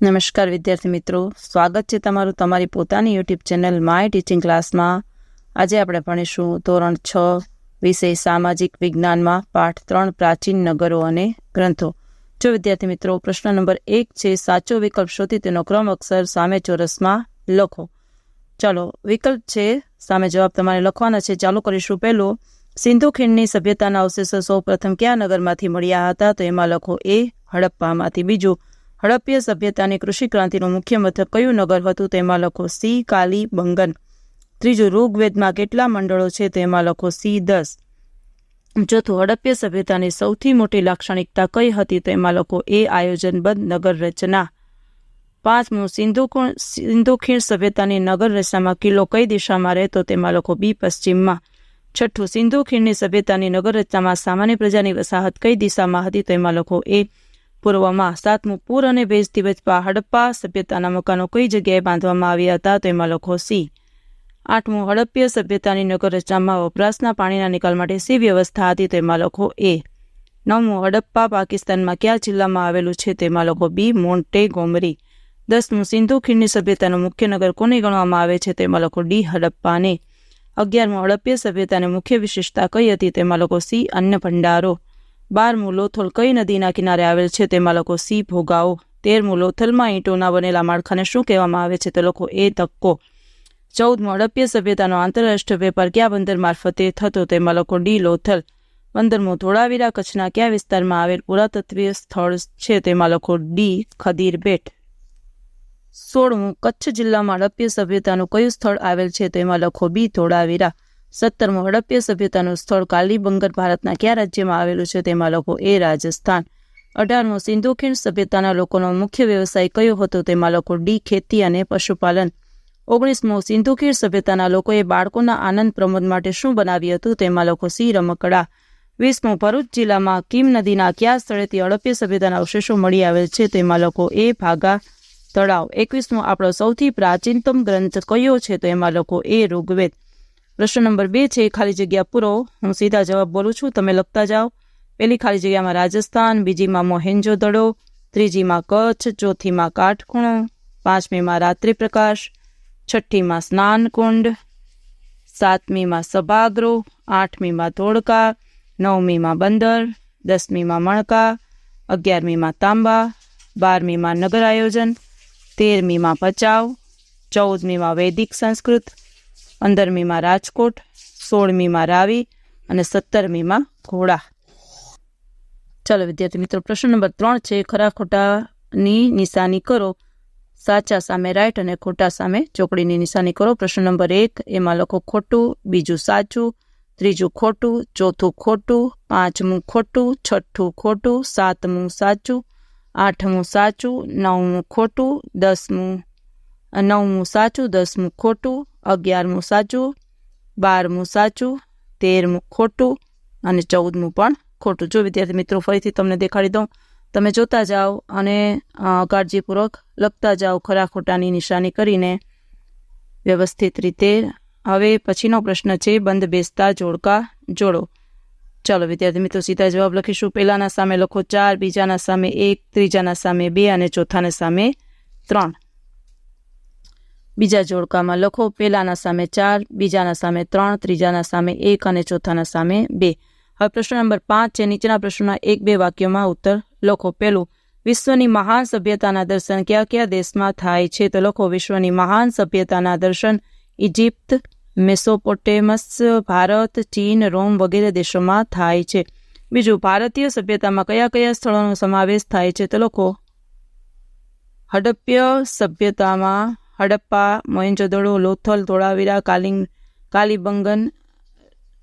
નમસ્કાર વિદ્યાર્થી મિત્રો, સ્વાગત છે તમારું તમારી પોતાની યુટ્યુબ ચેનલ માય ટીચિંગ ક્લાસમાં। આજે આપણે ભણીશું ધોરણ 6 વિષય સામાજિક વિજ્ઞાનમાં પાઠ 3 પ્રાચીન નગરો અને ગ્રંથો। જો વિદ્યાર્થી મિત્રો, પ્રશ્ન નંબર 1 છે સાચો વિકલ્પ શોધી તેનો ક્રમ અક્ષર સામે ચોરસમાં લખો। ચાલો, વિકલ્પ છે સામે જવાબ તમારે લખવાના છે। ચાલુ કરીશું। પહેલું, સિંધુ ખીણની સભ્યતાના અવશેષો સૌ પ્રથમ કયા નગરમાંથી મળ્યા હતા? તો એમાં લખો એ હડપ્પામાંથી। બીજું, હડપ્પીય સભ્યતાની કૃષિ ક્રાંતિનું મુખ્ય મથક કયું નગર હતું? તેમાં લખો સી કાલીબંગન। ત્રીજું, ઋગ્વેદમાં કેટલા મંડળો છે? તેમાં લખો સી 10। ચોથું, હડપ્પીય સભ્યતાની સૌથી મોટી લાક્ષણિકતા કઈ હતી? તેમાં લખો એ આયોજનબદ્ધ નગર રચના। પાંચમું, સિંધુ ખીણ સભ્યતાની નગર રચનામાં કિલ્લો કઈ દિશામાં રહેતો? તેમાં લખો બી પશ્ચિમમાં। છઠ્ઠું, સિંધુ ખીણની સભ્યતાની નગર રચનામાં સામાન્ય પ્રજાની વસાહત કઈ દિશામાં હતી? તેમાં લખો એ પૂર્વમાં। સાતમું, પૂર અને ભેજથી બચવા હડપ્પા સભ્યતાના મકાનો કઈ જગ્યાએ બાંધવામાં આવ્યા હતા? તેમાં લખો સી। આઠમું, હડપ્પીય સભ્યતાની નગર રચનામાં વપરાશના પાણીના નિકાલ માટે શી વ્યવસ્થા હતી? તેમાં લખો એ। નવમું, હડપ્પા પાકિસ્તાનમાં કયા જિલ્લામાં આવેલું છે? તેમાં લખો બી મોન્ટેગોમરી। 10મું, સિંધુ ખીણની સભ્યતાનું મુખ્ય નગર કોને ગણવામાં આવે છે? તેમાં લખો ડી હડપ્પાને। 11મું, હડપ્પીય સભ્યતાની મુખ્ય વિશેષતા કઈ હતી? તેમાં લખો સી અન્ન ભંડારો। 12મું, લોથલ કઈ નદીના કિનારે આવેલ છે? તેમાં લખો સી ભોગાવો। 13મું, લોથલમાં ઈંટોના બનેલા માળખાને શું કહેવામાં આવે છે? તો લખો એ તક્કો। 14મું, હડપ્પીય સભ્યતાનો આંતરરાષ્ટ્રીય વેપાર કયા બંદર મારફતે થતો? તેમાં લખો ડી લોથલ। 15મું, ધોળાવીરા કચ્છના કયા વિસ્તારમાં આવેલ પુરાતત્વીય સ્થળ છે? તેમાં લખો ડી ખદીર બેટ। 16મું, કચ્છ જિલ્લામાં હડપ્પીય સભ્યતાનું કયું સ્થળ આવેલ છે? તેમાં લખો બી ધોળાવીરા। 17મું, હડપ્પીય સભ્યતાનું સ્થળ કાલીબંગન ભારતના કયા રાજ્યમાં આવેલું છે? તેમાં લખો એ રાજસ્થાન। 18મું, સિંધુ ખીણ સભ્યતાના લોકોનો મુખ્ય વ્યવસાય કયો હતો? તેમાં લખો ડી ખેતી અને પશુપાલન। 19મું, સિંધુ ખીણ સભ્યતાના લોકોએ બાળકોના આનંદ પ્રમોદ માટે શું બનાવ્યું હતું? તેમાં લખો સી રમકડા। 20મું, ભરૂચ જિલ્લામાં કીમ નદીના કયા સ્થળેથી હડપ્પીય સભ્યતાના અવશેષો મળી આવેલ છે? તેમાં લખો એ ભાગા તળાવ। 21મું, આપણો સૌથી પ્રાચીનતમ ગ્રંથ કયો છે? તો એમાં લખો એ ઋગ્વેદ। પ્રશ્ન નંબર 2 છે ખાલી જગ્યા પૂરો। હું સીધા જવાબ બોલું છું, તમે લખતા જાઓ। પહેલી ખાલી જગ્યામાં રાજસ્થાન, બીજીમાં મોહેન્જો-દડો, ત્રીજીમાં કચ્છ, ચોથીમાં કાટખૂણો, પાંચમીમાં રાત્રિ પ્રકાશ, છઠ્ઠીમાં સ્નાનકુંડ, સાતમીમાં સભાગૃહ, આઠમીમાં ધોળકા, નવમીમાં બંદર, 10મીમાં મણકા, 11મીમાં તાંબા, 12મીમાં નગર આયોજન, 13મીમાં ભચાઉ, 14મીમાં વૈદિક સંસ્કૃત, 15મીમાં રાજકોટ, 16મીમાં રાવી અને 17મીમાં ઘોડા। ચાલો વિદ્યાર્થી મિત્રો, પ્રશ્ન નંબર 3 છે ખરા ખોટાની નિશાની કરો। સાચા સામે રાઈટ અને ખોટા સામે ચોકડીની નિશાની કરો। પ્રશ્ન નંબર 1, એમાં લખો ખોટું, બીજું સાચું, ત્રીજું ખોટું, ચોથું ખોટું, પાંચમું ખોટું, છઠ્ઠું ખોટું, સાતમું સાચું, આઠમું સાચું, નવમું ખોટું, 9મું સાચું, 10મું ખોટું, 11મું સાચું, 12મું સાચું, 13મું ખોટું અને 14મું પણ ખોટું। જો વિદ્યાર્થી મિત્રો, ફરીથી તમને દેખાડી દઉં, તમે જોતા જાઓ અને કાળજીપૂર્વક લખતા જાઓ ખરા ખોટાની નિશાની કરીને વ્યવસ્થિત રીતે। હવે પછીનો પ્રશ્ન છે બંધ બેસતા જોડકા જોડો। ચાલો વિદ્યાર્થી મિત્રો, સીધા જવાબ લખીશું। પહેલાના સામે લખો 4, બીજાના સામે 1, ત્રીજાના સામે 2 અને ચોથાના સામે 3। બીજા જોડકામાં લખો પહેલાના સામે 4, બીજાના સામે 3, ત્રીજાના સામે 1 અને ચોથાના સામે 2। હવે પ્રશ્ન નંબર 5 છે, નીચેના પ્રશ્નોના 1-2 વાક્યોમાં ઉત્તર લખો। પહેલું, વિશ્વની મહાન સભ્યતાના દર્શન કયા કયા દેશમાં થાય છે? તો લખો વિશ્વની મહાન સભ્યતાના દર્શન ઇજિપ્ત, મેસોપોટેમસ, ભારત, ચીન, રોમ વગેરે દેશોમાં થાય છે। બીજું, ભારતીય સભ્યતામાં કયા કયા સ્થળોનો સમાવેશ થાય છે? તો લખો હડપ્પીય સભ્યતામાં હડપ્પા, મોહેન્જો-દડો, લોથલ, ધોળાવીરા, કાલીબંગન,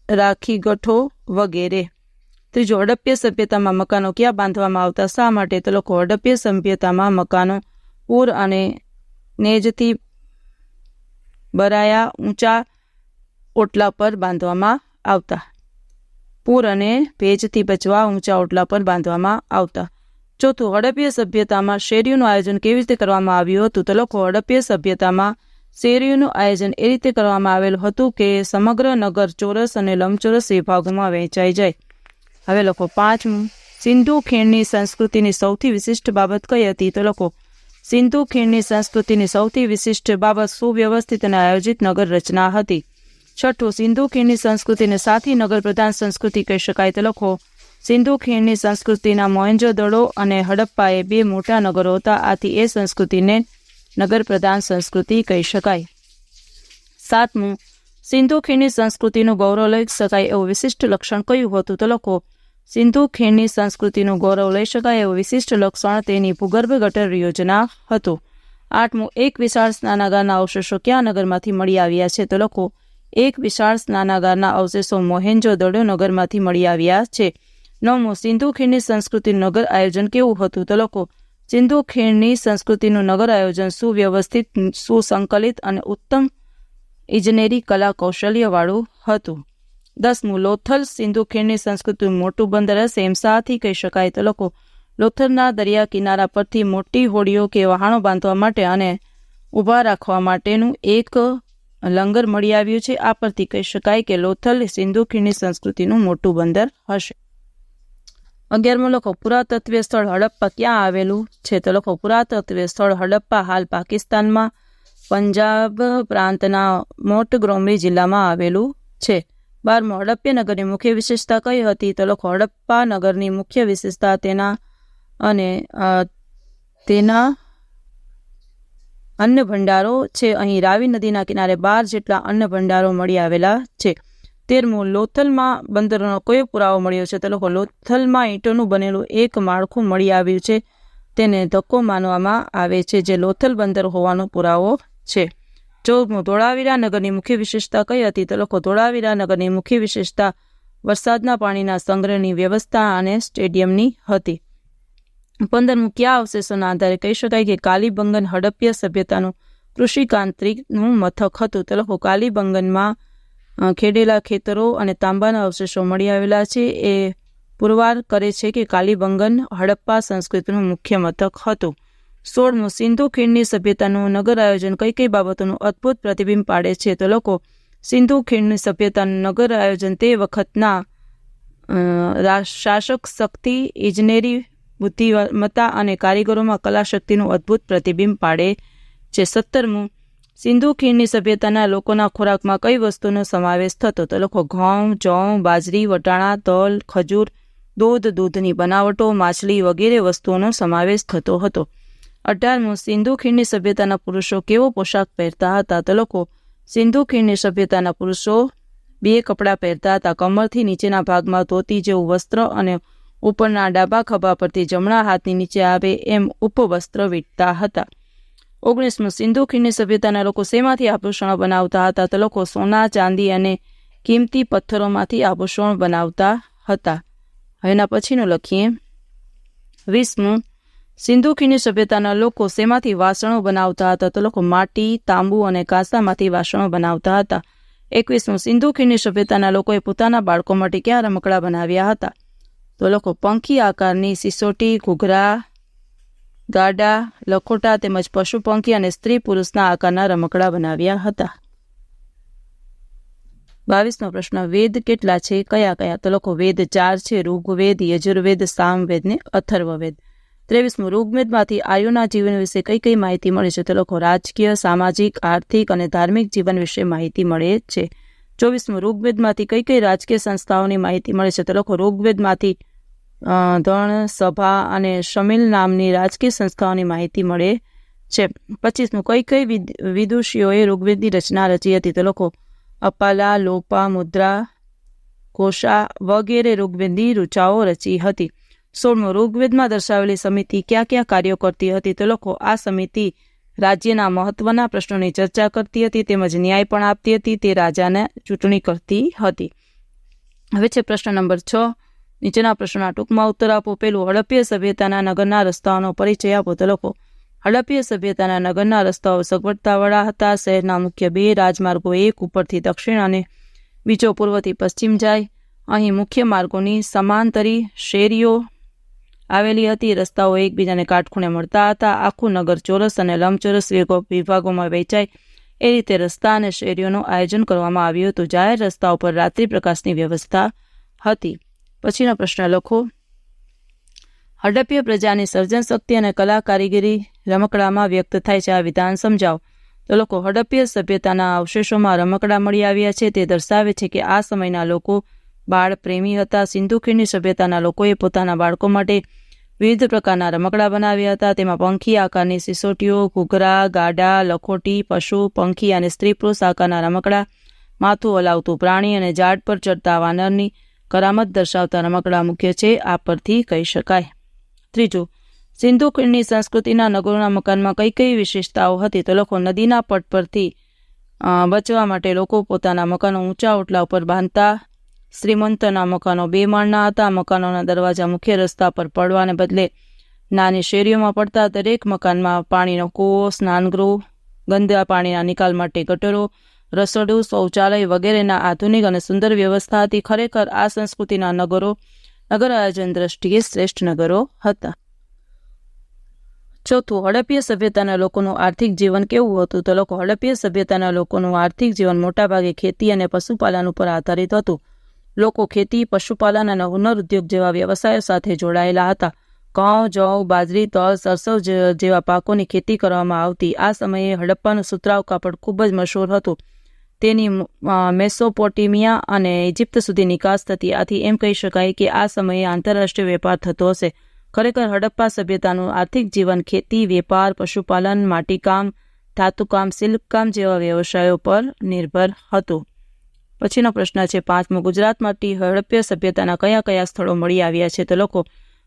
રાખીગઢો વગેરે। ત્રીજું, હડપ્પીય સભ્યતામાં મકાનો ક્યાં બાંધવામાં આવતા, શા માટે? તો લખો હડપ્પીય સભ્યતામાં મકાનો પૂર અને નેજથી ભરાયા ઊંચા ઓટલા પર બાંધવામાં આવતા। પૂર અને ભેજથી બચવા ઊંચા ઓટલા પર બાંધવામાં આવતા। ચોથું, હડપ્પીય સભ્યતામાં શેરીઓનું આયોજન કેવી રીતે કરવામાં આવ્યું હતું? તો લખો હડપ્પીય સભ્યતામાં શેરીઓનું આયોજન એ રીતે કરવામાં આવેલું હતું કે સમગ્ર નગર ચોરસ અને લંબચોરસ વિભાગોમાં વહેંચાઈ જાય। હવે લખો 5મું, સિંધુ ખીણની સંસ્કૃતિની સૌથી વિશિષ્ટ બાબત કઈ હતી? તો લખો સિંધુ ખીણની સંસ્કૃતિની સૌથી વિશિષ્ટ બાબત સુવ્યવસ્થિત અને આયોજિત નગર રચના હતી. છઠ્ઠું, સિંધુ ખીણની સંસ્કૃતિને સાથી નગર પ્રધાન સંસ્કૃતિ કહી શકાય. તો લખો, સિંધુ ખીણની સંસ્કૃતિના મોહેંજો-દડો અને હડપ્પા એ 2 મોટા નગરો હતા. આથી એ સંસ્કૃતિને નગર પ્રધાન સંસ્કૃતિ કહી શકાય. 7મું, સિંધુ ખીણની સંસ્કૃતિનું ગૌરવ લઈ શકાય એવું વિશિષ્ટ લક્ષણ કયું હતું? તો લખો, સિંધુ ખીણની સંસ્કૃતિનું ગૌરવ લઈ શકાય એવું વિશિષ્ટ લક્ષણ તેની ભૂગર્ભ ગટર યોજના હતું. 8મું, એક વિશાળ સ્નાનાગારના અવશેષો કયા નગરમાંથી મળી આવ્યા છે? તો લખો, એક વિશાળ સ્નાનાગારના અવશેષો મોહેંજો-દડો નગરમાંથી મળી આવ્યા છે. 9મું, સિંધુ ખીણની સંસ્કૃતિનું નગર આયોજન કેવું હતું? તો લખો, સિંધુ ખીણની સંસ્કૃતિનું નગર આયોજન સુવ્યવસ્થિત, સુસંકલિત અને ઉત્તમ ઇજનેરી કલા કૌશલ્યવાળું હતું. 10મું, લોથલ સિંધુ ખીણની સંસ્કૃતિનું મોટું બંદર હશે એમ સાથી કહી શકાય. તો લખો, લોથલના દરિયા કિનારા પરથી મોટી હોડીઓ કે વહાણો બાંધવા માટે અને ઊભા રાખવા માટેનું એક લંગર મળી આવ્યું છે. આ પરથી કહી શકાય કે લોથલ સિંધુ ખીણની સંસ્કૃતિનું મોટું બંદર હશે. 11મું લખો, પુરાતત્વીય સ્થળ હડપ્પા ક્યાં આવેલું છે? તો લખો, પુરાતત્વીય સ્થળ હડપ્પા હાલ પાકિસ્તાનમાં પંજાબ પ્રાંતના મોન્ટગોમરી જિલ્લામાં આવેલું છે. 12મું, હડપ્પા નગરની મુખ્ય વિશેષતા કઈ હતી? તો લખો, હડપ્પા નગરની મુખ્ય વિશેષતા તેના અન્ન ભંડારો છે. અહીં રાવી નદીના કિનારે 12 જેટલા અન્ન ભંડારો મળી આવેલા છે. 13મું, લોથલમાં બંદરનો કયો પુરાવો મળ્યો છે? તો લખો, લોથલમાં ઈંટોનું બનેલું એક માળખું મળી આવ્યું છે. તેને ધક્કો માનવામાં આવે છે, જે લોથલ બંદર હોવાનો પુરાવો છે. 14મું, ધોળાવીરા નગરની મુખ્ય વિશેષતા કઈ હતી? તો લખો, ધોળાવીરા નગરની મુખ્ય વિશેષતા વરસાદના પાણીના સંગ્રહની વ્યવસ્થા અને સ્ટેડિયમની હતી. 15મું, કયા અવશેષોના આધારે કહી શકાય કે કાલીબંગન હડપ્પા સભ્યતાનું કૃષિકાંત્રિકનું મથક હતું? તો લખો, કાલીબંગનમાં ખેડેલા ખેતરો અને તાંબાના અવશેષો મળી આવેલા છે. એ પુરવાર કરે છે કે કાલીબંગન હડપ્પા સંસ્કૃતિનું મુખ્ય મથક હતું. 16મું, સિંધુ ખીણની સભ્યતાનું નગર આયોજન કઈ કઈ બાબતોનું અદ્ભુત પ્રતિબિંબ પાડે છે? તો લખો, સિંધુ ખીણની સભ્યતાનું નગર આયોજન તે વખતના શાસક શક્તિ, ઇજનેરી બુદ્ધિમત્તા અને કારીગરોમાં કલા શક્તિનું અદ્ભુત પ્રતિબિંબ પાડે છે. 17મું, સિંધુ ખીણની સભ્યતાના લોકોના ખોરાકમાં કઈ વસ્તુનો સમાવેશ થતો? તો લખો, ઘઉં, જવ, બાજરી, વટાણા, તલ, ખજૂર, દૂધની બનાવટો, માછલી વગેરે વસ્તુઓનો સમાવેશ થતો હતો. 18મું, સિંધુ ખીણની સભ્યતાના પુરુષો કેવો પોશાક પહેરતા હતા? તો લખો, સિંધુ ખીણની સભ્યતાના પુરુષો 2 કપડાં પહેરતા હતા. કમરથી નીચેના ભાગમાં ધોતી જેવું વસ્ત્ર અને ઉપરના ડાબા ખભા પરથી જમણા હાથની નીચે આવે એમ ઉપવસ્ત્ર વીંટતા હતા. 19મું, સિંધુ ખીણની સભ્યતાના લોકો શેમાંથી આભૂષણો બનાવતા હતા? તો લખો, સોના, ચાંદી અને કિંમતી પથ્થરોમાંથી આભૂષણ બનાવતા હતા. હવે એના પછીનું લખીએ. 20મું, સિંધુ ખીણની સભ્યતાના લોકો શેમાંથી વાસણો બનાવતા હતા? તો લખો, માટી, તાંબુ અને કાંસામાંથી વાસણો બનાવતા હતા. 21મું, સિંધુ ખીણની સભ્યતાના લોકોએ પોતાના બાળકો માટે કયા રમકડા બનાવ્યા હતા? તો લખો, પંખી આકારની સિસોટી, ઘૂઘરા, ગાડા, લખોટા તેમજ પશુ પંખી અને સ્ત્રી પુરુષના આકારના રમકડા બનાવ્યા હતા. 22મો પ્રશ્ન, વેદ કેટલા છે? કયા કયા? તો લખો, વેદ 4 છે. ઋગ્વેદ, યજુર્વેદ, સામવેદ ને અથર્વવેદ. 23મું, ઋગ્વેદમાંથી આર્યોના જીવન વિશે કઈ કઈ માહિતી મળે છે? તો લખો, રાજકીય, સામાજિક, આર્થિક અને ધાર્મિક જીવન વિશે માહિતી મળે છે. 24મું, ઋગ્વેદમાંથી કઈ કઈ રાજકીય સંસ્થાઓની માહિતી મળે છે? તો લખો, ઋગ્વેદમાંથી ધણ, સભા અને શમિલ નામની રાજકીય સંસ્થાઓની માહિતી મળે છે. 25મું, કઈ કઈ વિદુષીઓએ ઋગ્વેદની રચના રચી હતી? તો લખો, અપાલા, લોપા, મુદ્રા, ઘોષા વગેરે ઋગ્વેદની ઋચાઓ રચી હતી. 16મું, ઋગ્વેદમાં દર્શાવેલી સમિતિ કયા કયા કાર્યો કરતી હતી? તો લખો, આ સમિતિ રાજ્યના મહત્વના પ્રશ્નોની ચર્ચા કરતી હતી તેમજ ન્યાય પણ આપતી હતી. તે રાજાને ચૂંટણી કરતી હતી. હવે છે પ્રશ્ન નંબર 6. નીચેના પ્રશ્નોના ટૂંકમાં ઉત્તર આપો. પહેલું, હડપ્પા સભ્યતાના નગરના રસ્તાઓનો પરિચય આપો. તો લખો, હડપ્પા સભ્યતાના નગરના રસ્તાઓ સગવડતાવાળા હતા. શહેરના મુખ્ય 2 રાજમાર્ગો, એક ઉપરથી દક્ષિણ અને બીજો પૂર્વથી પશ્ચિમ જાય. અહીં મુખ્ય માર્ગોની સમાંતરી શેરીઓ આવેલી હતી. રસ્તાઓ એકબીજાને કાટખૂણે મળતા હતા. આખું નગર ચોરસ અને લંબચોરસ વિભાગોમાં વહેંચાય એ રીતે રસ્તા અને શેરીઓનું આયોજન કરવામાં આવ્યું હતું. જાહેર રસ્તાઓ પર રાત્રિ પ્રકાશની વ્યવસ્થા હતી. પછીનો પ્રશ્ન લખો, હડપ્પા પ્રજાની સર્જન શક્તિ અને કલા કારીગરી રમકડામાં વ્યક્ત થાય છે? આ વિધાન સમજાવો. તો લોકો હડપ્પીય સભ્યતાના અવશેષોમાં રમકડા મળી આવ્યા છે. તે દર્શાવે છે કે આ સમયના લોકો બાળ પ્રેમી હતા. સિંધુ ખીણની સભ્યતાના લોકોએ પોતાના બાળકો માટે વિવિધ પ્રકારના રમકડા બનાવ્યા હતા. તેમાં પંખી આકારની સિસોટીઓ, ઘૂઘરા, ગાડા, લખોટી, પશુ, પંખી અને સ્ત્રી પુરુષ આકારના રમકડા, માથું હલાવતું પ્રાણી અને ઝાડ પર ચડતા વાનરની કરામત દર્શાવતા રમકડા મુખ્ય છે. આ પરથી કહી શકાય. ત્રીજું, સિંધુ ખીણની સંસ્કૃતિના નગરોના મકાનમાં કઈ કઈ વિશેષતાઓ હતી? તો લોકો નદીના પટ પરથી બચવા માટે લોકો પોતાના મકાનો ઊંચા ઓટલા ઉપર બાંધતા. શ્રીમંતના મકાનો 2 માળના હતા. મકાનોના દરવાજા મુખ્ય રસ્તા પર પડવાને બદલે નાની શેરીઓમાં પડતા. દરેક મકાનમાં પાણીનો કૂવો, સ્નાનગૃહ, ગંદા પાણીના નિકાલ માટે ગટરો, રસોડું, શૌચાલય વગેરેના આધુનિક અને સુંદર વ્યવસ્થા હતી. ખરેખર આ સંસ્કૃતિના નગરો નગર આયોજન દ્રષ્ટિએ શ્રેષ્ઠ નગરો હતા. ચોથું, હડપ્પીય સભ્યતાના લોકોનું આર્થિક જીવન કેવું હતું? તો લોકો હડપ્પીય સભ્યતાના લોકોનું આર્થિક જીવન મોટાભાગે ખેતી અને પશુપાલન ઉપર આધારિત હતું. લોકો ખેતી, પશુપાલન અને હુનર ઉદ્યોગ જેવા વ્યવસાયો સાથે જોડાયેલા હતા. ઘઉં, જવ, બાજરી, તલ, સરસવ જેવા પાકોની ખેતી કરવામાં આવતી. આ સમયે હડપ્પાનું સુતરાઉ કાપડ ખૂબ જ મશહૂર હતું. તેની મેસોપોટેમિયા અને ઇજિપ્ત સુધી નિકાસ થતી. આથી એમ કહી શકાય કે આ સમયે આંતરરાષ્ટ્રીય વેપાર થતો હશે. ખરેખર હડપ્પા સભ્યતાનું આર્થિક જીવન ખેતી, વેપાર, પશુપાલન, માટીકામ, ધાતુકામ, શિલ્પકામ જેવા વ્યવસાયો પર નિર્ભર હતું. પછીનો પ્રશ્ન છે 5મો, ગુજરાતમાંથી હડપ્પીય સભ્યતાના કયા કયા સ્થળો મળી આવ્યા છે? તો લોકો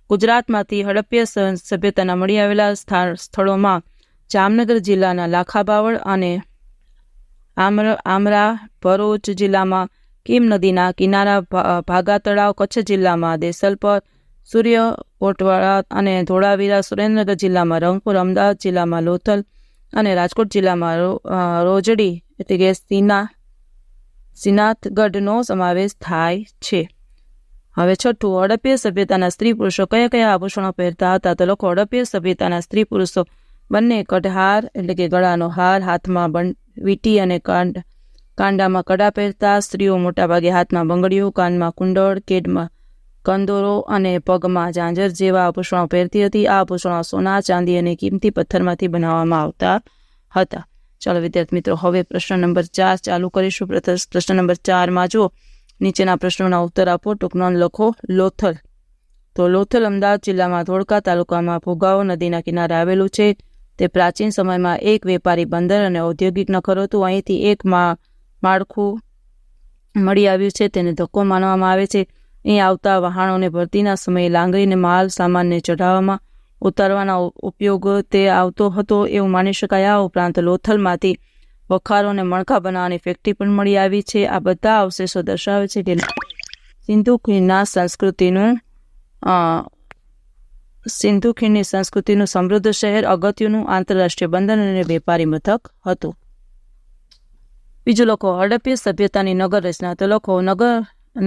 ગુજરાતમાંથી હડપ્પીય સભ્યતાના મળી આવેલા સ્થળોમાં જામનગર જિલ્લાના લાખાબાવળ અને આમરા, ભરૂચ જિલ્લામાં કીમ નદીના કિનારા ભાગા તળાવ, કચ્છ જિલ્લામાં દેસલપર, સૂર્ય કોટવાડા અને ધોળાવીરા, સુરેન્દ્રનગર જિલ્લામાં રંગપુર, અમદાવાદ જિલ્લામાં લોથલ અને રાજકોટ જિલ્લામાં રોજડી એટલે કે સિનાથગઢનો સમાવેશ થાય છે. હવે છઠ્ઠું, હડપ્પીય સભ્યતાના સ્ત્રી પુરુષો કયા કયા આભૂષણો પહેરતા હતા? તો લોકો હડપ્પીય સભ્યતાના સ્ત્રી પુરુષો બંને કઢહાર એટલે કે ગળાનો હાર, હાથમાં વીંટી અને કાંડામાં કડા પહેરતા. સ્ત્રીઓ મોટાભાગે હાથમાં બંગડીઓ, કાનમાં કુંડળ, કેડમાં કંદોરો અને પગમાં ઝાંઝર જેવા આભૂષણો પહેરતી હતી. આ આભૂષણો સોના, ચાંદી અને કિંમતી પથ્થરમાંથી બનાવવામાં આવતા હતા. ચાલો વિદ્યાર્થી મિત્રો, હવે પ્રશ્ન નંબર 4 ચાલુ કરીશું. પ્રશ્ન નંબર 4માં જો નીચેના પ્રશ્નોના ઉત્તર આપો. ટૂંક નોંધ લખો. લોથલ, તો લોથલ અમદાવાદ જિલ્લામાં ધોળકા તાલુકામાં ભોગાવો નદીના કિનારે આવેલું છે. તે પ્રાચીન સમયમાં એક વેપારી બંદર અને ઔદ્યોગિક નગર હતું. અહીંથી એક માળખું મળી આવ્યું છે. તેને ધક્કો માનવામાં આવે છે. અહીં આવતા વહાણોને ભરતીના સમયે લાંગરીને માલ સામાનને ચઢાવવામાં ઉતારવાના ઉપયોગ તે આવતો હતો એવું માની શકાય. આ ઉપરાંત લોથલમાંથી વખારો અને મણકા બનાવવાની ફેક્ટરી પણ મળી આવી છે. આ બધા અવશેષો દર્શાવે છે કે સિંધુ ખીણની સંસ્કૃતિનું સમૃદ્ધ શહેર, અગત્યનું આંતરરાષ્ટ્રીય બંદર અને વેપારી મથક હતું. બીજું, લોકો હડપ્પીય સભ્યતાની નગર રચના. તો લોકો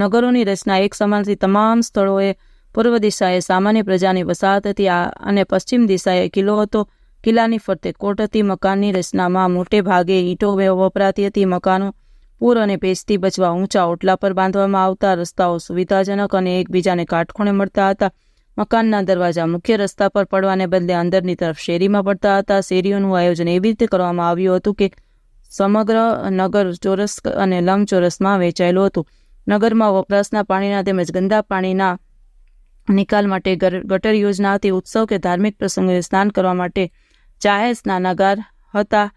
નગરોની રચના એક સમાનથી તમામ સ્થળોએ પૂર્વ દિશાએ સામાન્ય પ્રજાની વસાહત હતી અને પશ્ચિમ દિશાએ કિલ્લો હતો. કિલ્લાની ફરતે કોટ હતી. મકાનની રચનામાં મોટે ભાગે ઈંટો વપરાતી હતી. મકાનો પૂર અને ભેજથી બચવા ઊંચા ઓટલા પર બાંધવામાં આવતા. રસ્તાઓ સુવિધાજનક અને એકબીજાને કાટખૂણે મળતા હતા. મકાનના દરવાજા મુખ્ય રસ્તા પર પડવાને બદલે અંદરની તરફ શેરીમાં પડતા હતા. શેરીઓનું આયોજન એવી રીતે કરવામાં આવ્યું હતું કે સમગ્ર નગર ચોરસ અને લંબચોરસમાં વહેંચાયેલું હતું. નગરમાં વપરાશના પાણીના તેમજ ગંદા પાણીના નિકાલ માટે ગટર યોજના હતી. ઉત્સવ કે ધાર્મિક પ્રસંગોએ સ્નાન કરવા માટે જાહેર સ્નાનાગાર હતા.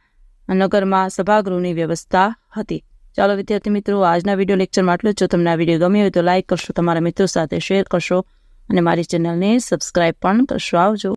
નગરમાં સભાગૃહની વ્યવસ્થા હતી. ચાલો વિદ્યાર્થી મિત્રો, આજના વિડીયો લેક્ચરમાં આટલું જ. જો તમને આ વિડીયો ગમ્યો હોય તો લાઇક કરશો, તમારા મિત્રો સાથે શેર કરશો અને મારી ચેનલને સબસ્ક્રાઈબ પણ કરશો. આવજો.